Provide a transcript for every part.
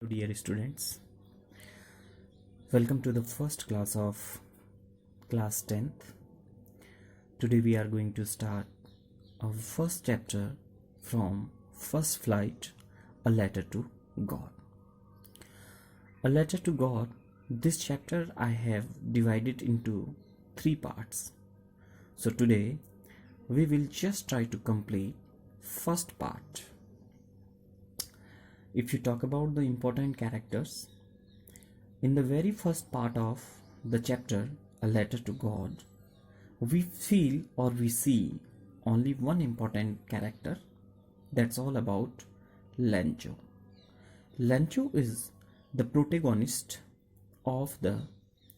Dear students, welcome to the first class of class 10th. Today we are going to start our first chapter from First Flight, A Letter to God. A Letter to God, this chapter I have divided into 3 parts. So today we will just try to complete first part. If you talk about the important characters, in the very first part of the chapter, A Letter to God, we feel or we see only one important character, that's all about Lencho. Lencho is the protagonist of the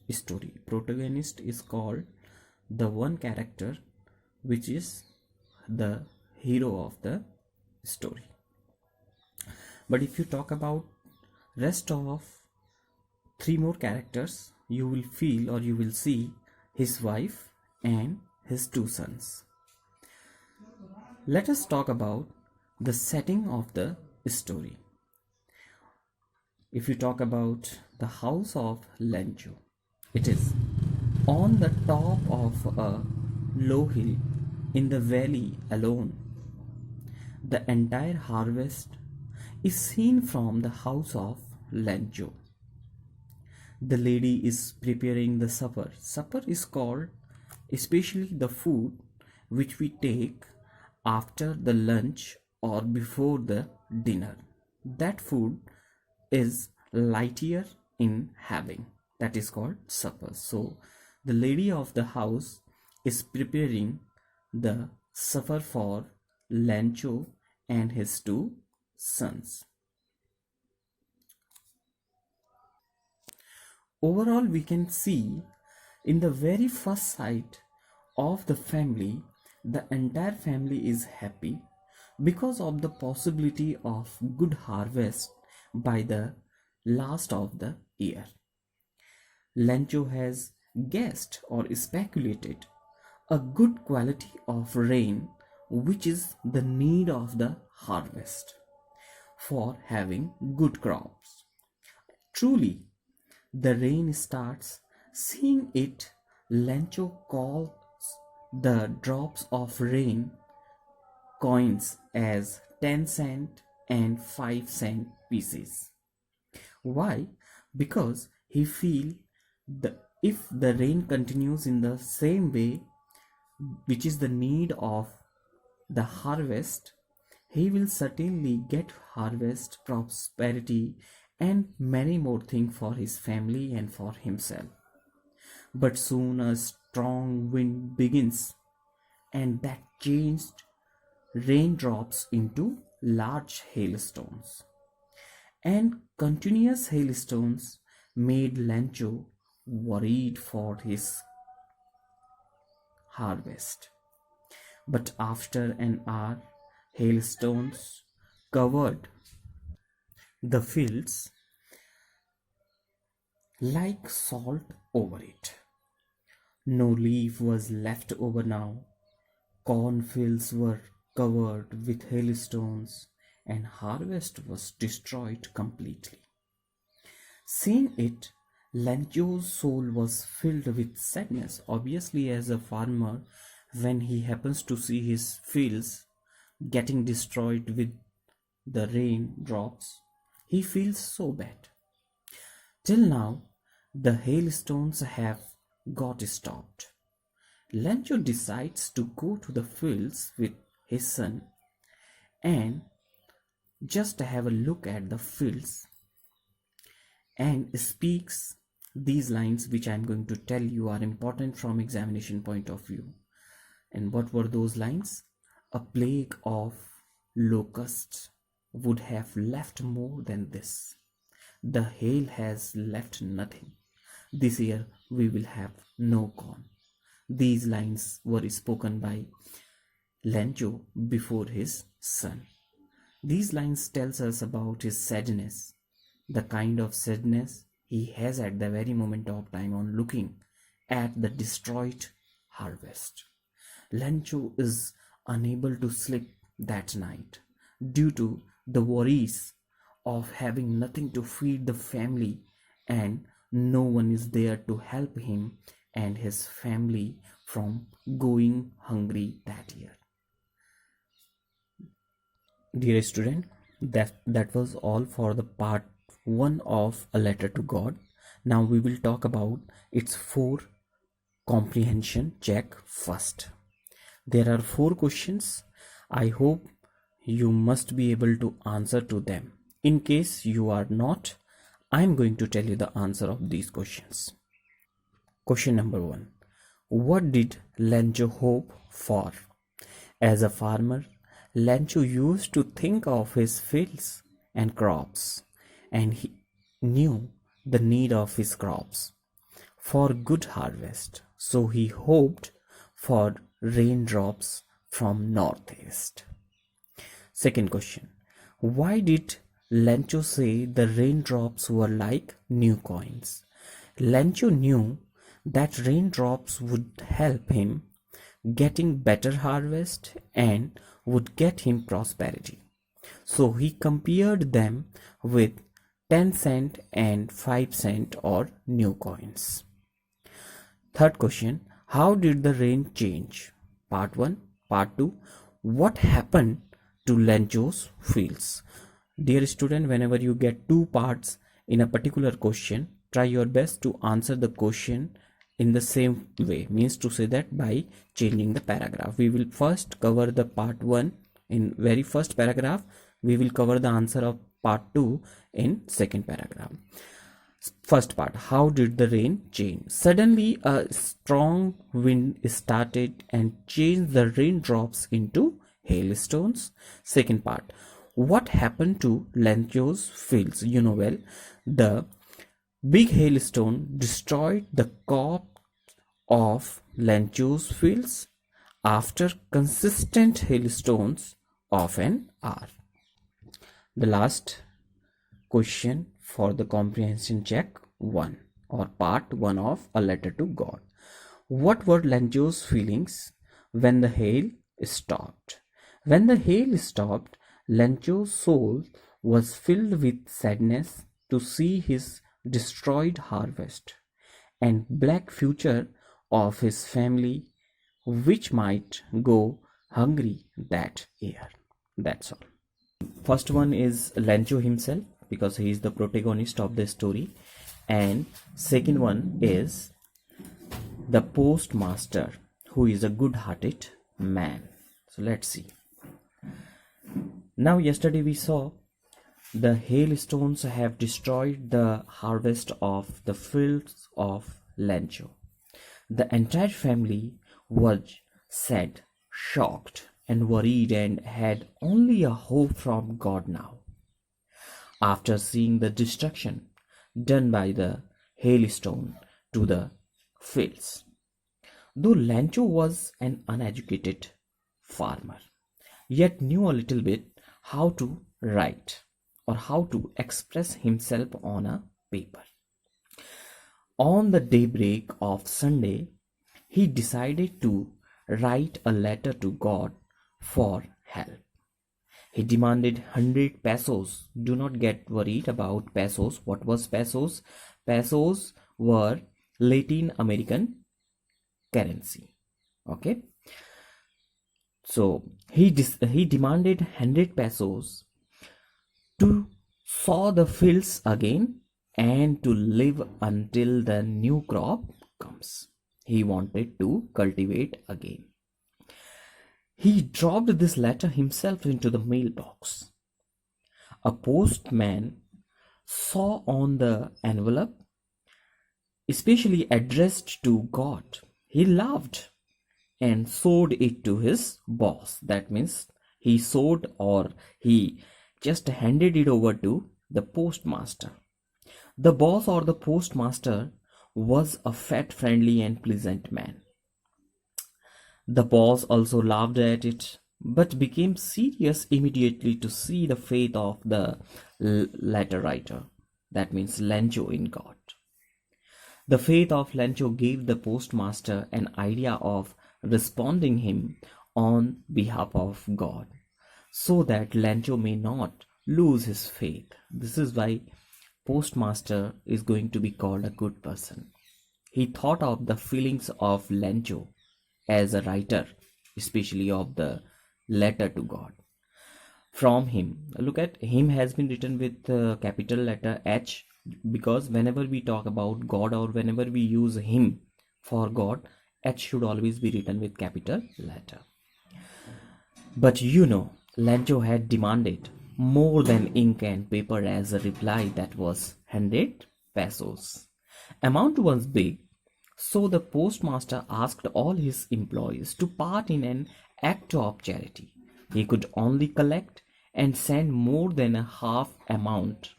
story. Protagonist is called the one character which is the hero of the story. But if you talk about rest of 3 more characters, you will feel or you will see his wife and his 2 sons. Let us talk about the setting of the story. If you talk about the house of Lencho, it is on the top of a low hill in the valley alone. The entire harvest is seen from the house of Lencho. The lady is preparing the supper. Supper is called especially the food which we take after the lunch or before the dinner. That food is lighter in having. That is called supper. So the lady of the house is preparing the supper for Lencho and his 2 sons. Overall, we can see in the very first sight of the family, the entire family is happy because of the possibility of good harvest by the last of the year. Lencho has guessed or speculated a good quality of rain, which is the need of the harvest for having good crops. Truly, the rain starts. Seeing it, Lencho calls the drops of rain coins as 10-cent and 5-cent pieces. Why? Because he feels if the rain continues in the same way, which is the need of the harvest, he will certainly get harvest, prosperity, and many more things for his family and for himself. But soon a strong wind begins, and that changed raindrops into large hailstones. And continuous hailstones made Lencho worried for his harvest. But after an hour, hailstones covered the fields like salt over it. No leaf was left over now. Cornfields were covered with hailstones, and harvest was destroyed completely. Seeing it, Lencho's soul was filled with sadness. Obviously, as a farmer, when he happens to see his fields getting destroyed with the rain drops, he feels so bad. Till now, the hailstones have got stopped. Lencho decides to go to the fields with his son and just have a look at the fields and speaks these lines which I am going to tell you are important from examination point of view. And what were those lines? A plague of locusts would have left more than this. The hail has left nothing. This year we will have no corn. These lines were spoken by Lencho before his son. These lines tells us about his sadness, the kind of sadness he has at the very moment of time on looking at the destroyed harvest. Lencho is unable to sleep that night due to the worries of having nothing to feed the family, and no one is there to help him and his family from going hungry that year. Dear student, that was all for the part 1 of A Letter to God. Now we will talk about its 4 comprehension check first. There are 4 questions. I hope you must be able to answer to them. In case you are not, I am going to tell you the answer of these questions. Question number 1. What did Lencho hope for? As a farmer, Lencho used to think of his fields and crops, and he knew the need of his crops for good harvest. So he hoped for raindrops from northeast. Second question. Why did Lencho say the raindrops were like new coins? Lencho knew that raindrops would help him getting better harvest and would get him prosperity. So he compared them with 10 cent and 5 cent or new coins. Third question. How did the rain change? Part 1. Part 2. What happened to Lencho's fields? Dear student, whenever you get 2 parts in a particular question, try your best to answer the question in the same way, means to say that by changing the paragraph. We will first cover the part 1 in very first paragraph. We will cover the answer of part 2 in second paragraph. First part. How did the rain change? Suddenly a strong wind started and changed the raindrops into hailstones. Second part. What happened to Lencho's fields? You know well, the big hailstone destroyed the crop of Lencho's fields after consistent hailstones of an hour. The last question for the comprehension check 1 or part 1 of A Letter to God. What were Lencho's feelings when the hail stopped? When the hail stopped, Lencho's soul was filled with sadness to see his destroyed harvest and black future of his family, which might go hungry that year. That's all. First one is Lencho himself, because he is the protagonist of the story, and second one is the postmaster, who is a good-hearted man. So let's see. Now yesterday we saw the hailstones have destroyed the harvest of the fields of Lencho. The entire family was sad, shocked, and worried, and had only a hope from God now. After seeing the destruction done by the hailstone to the fields, though Lencho was an uneducated farmer, yet knew a little bit how to write or how to express himself on a paper. On the daybreak of Sunday, he decided to write a letter to God for help. He demanded 100 pesos. Do not get worried about pesos. What was pesos? Pesos were Latin American currency. Okay. So he demanded 100 pesos to sow the fields again and to live until the new crop comes. He wanted to cultivate again. He dropped this letter himself into the mailbox. A postman saw on the envelope, especially addressed to God. He laughed and showed it to his boss. That means he showed, or he just handed it over to the postmaster. The boss or the postmaster was a fat, friendly, and pleasant man. The boss also laughed at it, but became serious immediately to see the faith of the letter writer. That means Lencho in God. The faith of Lencho gave the postmaster an idea of responding him on behalf of God, so that Lencho may not lose his faith. This is why postmaster is going to be called a good person. He thought of the feelings of Lencho as a writer, especially of the letter to God. From him, look at him has been written with capital letter H, because whenever we talk about God or whenever we use him for God, H should always be written with capital letter. But Lencho had demanded more than ink and paper as a reply. That was 100 pesos. Amount was big, so the postmaster asked all his employees to part in an act of charity. He could only collect and send more than a half amount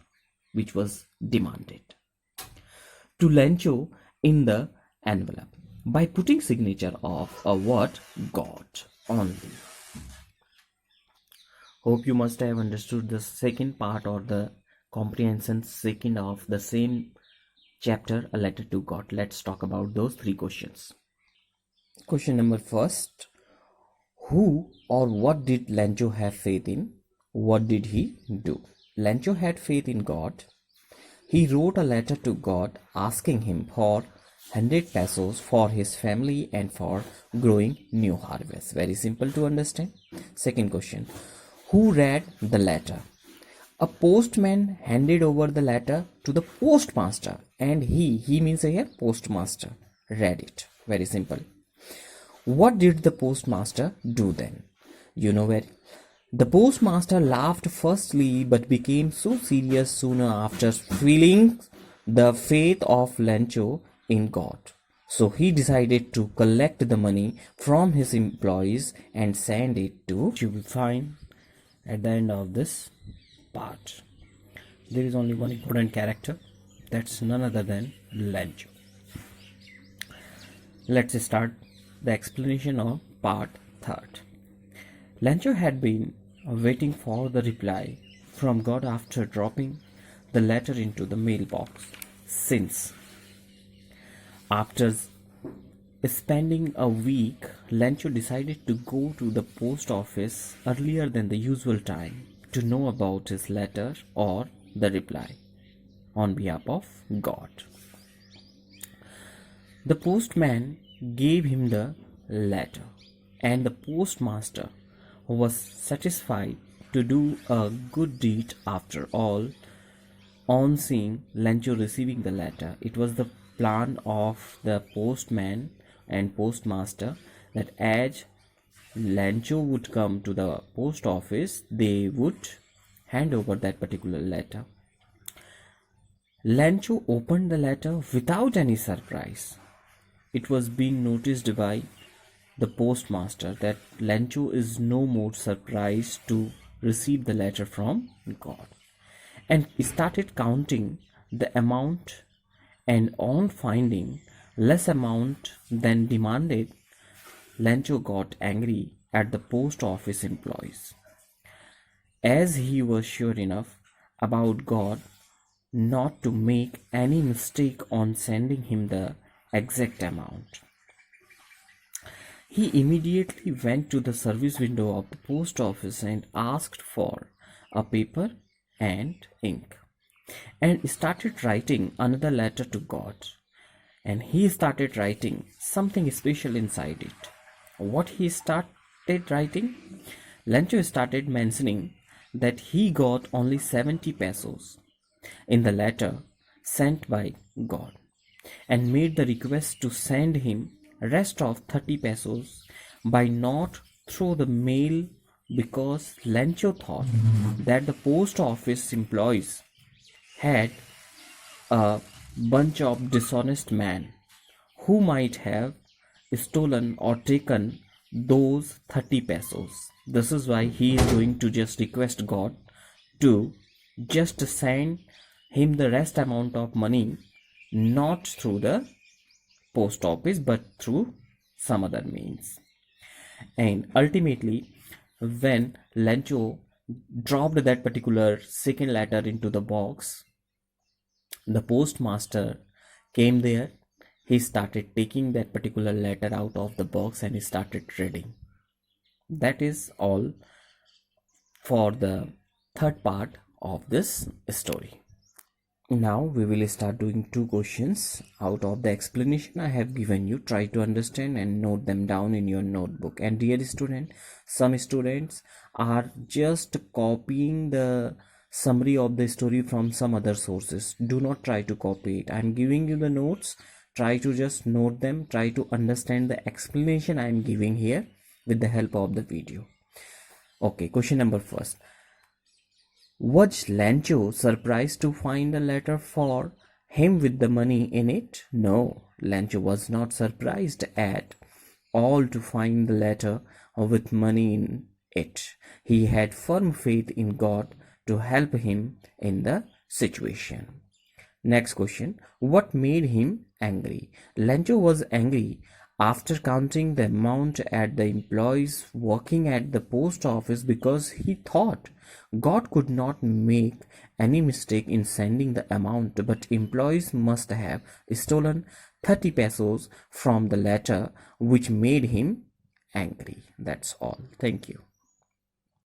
which was demanded to Lencho in the envelope by putting signature of a word God only. Hope you must have understood the second part or the comprehension second of the same chapter, a letter to God. Let's talk about those three questions. Question number first: who or what did Lencho have faith in? What did he do? Lencho had faith in God. He wrote a letter to God asking him for 100 pesos for his family and for growing new harvest. Very simple to understand. Second question: who read the letter? A postman handed over the letter to the postmaster, and he means here postmaster, read it. Very simple. What did the postmaster do then? You know where? The postmaster laughed firstly but became so serious sooner after feeling the faith of Lencho in God. So he decided to collect the money from his employees and send it to. You will find at the end of this part there is only one important character, that's none other than Lencho. Let's start the explanation of part third. Lencho had been waiting for the reply from God after dropping the letter into the mailbox since. After spending a week, Lencho decided to go to the post office earlier than the usual time to know about his letter or the reply on behalf of God. The postman gave him the letter, and the postmaster was satisfied to do a good deed after all. On seeing Lencho receiving the letter, it was the plan of the postman and postmaster that as Lencho would come to the post office, they would hand over that particular letter. Lencho opened the letter without any surprise. It was being noticed by the postmaster that Lencho is no more surprised to receive the letter from God, and started counting the amount, and on finding less amount than demanded, Lencho got angry at the post office employees, as he was sure enough about God not to make any mistake on sending him the exact amount. He immediately went to the service window of the post office and asked for a paper and ink, and started writing another letter to God. And he started writing something special inside it. What he started writing? Lencho started mentioning that he got only 70 pesos in the letter sent by God, and made the request to send him rest of 30 pesos by not through the mail, because Lencho thought that the post office employees had a bunch of dishonest men who might have stolen or taken those 30 pesos. This is why he is going to just request God to just send him the rest amount of money, not through the post office but through some other means. And ultimately, when Lencho dropped that particular second letter into the box, the postmaster came there. He started taking that particular letter out of the box and he started reading. That is all for the third part of this story. Now we will start doing two questions out of the explanation I have given you. Try to understand and note them down in your notebook. And dear student, some students are just copying the summary of the story from some other sources. Do not try to copy it. I am giving you the notes. Try to just note them. Try to understand the explanation I am giving here with the help of the video. Okay, question number first. Was Lancho surprised to find a letter for him with the money in it? No, Lancho was not surprised at all to find the letter with money in it. He had firm faith in God to help him in the situation. Next question. What made him angry? Lancho was angry after counting the amount at the employees working at the post office because he thought God could not make any mistake in sending the amount, but employees must have stolen 30 pesos from the letter, which made him angry. That's all. Thank you.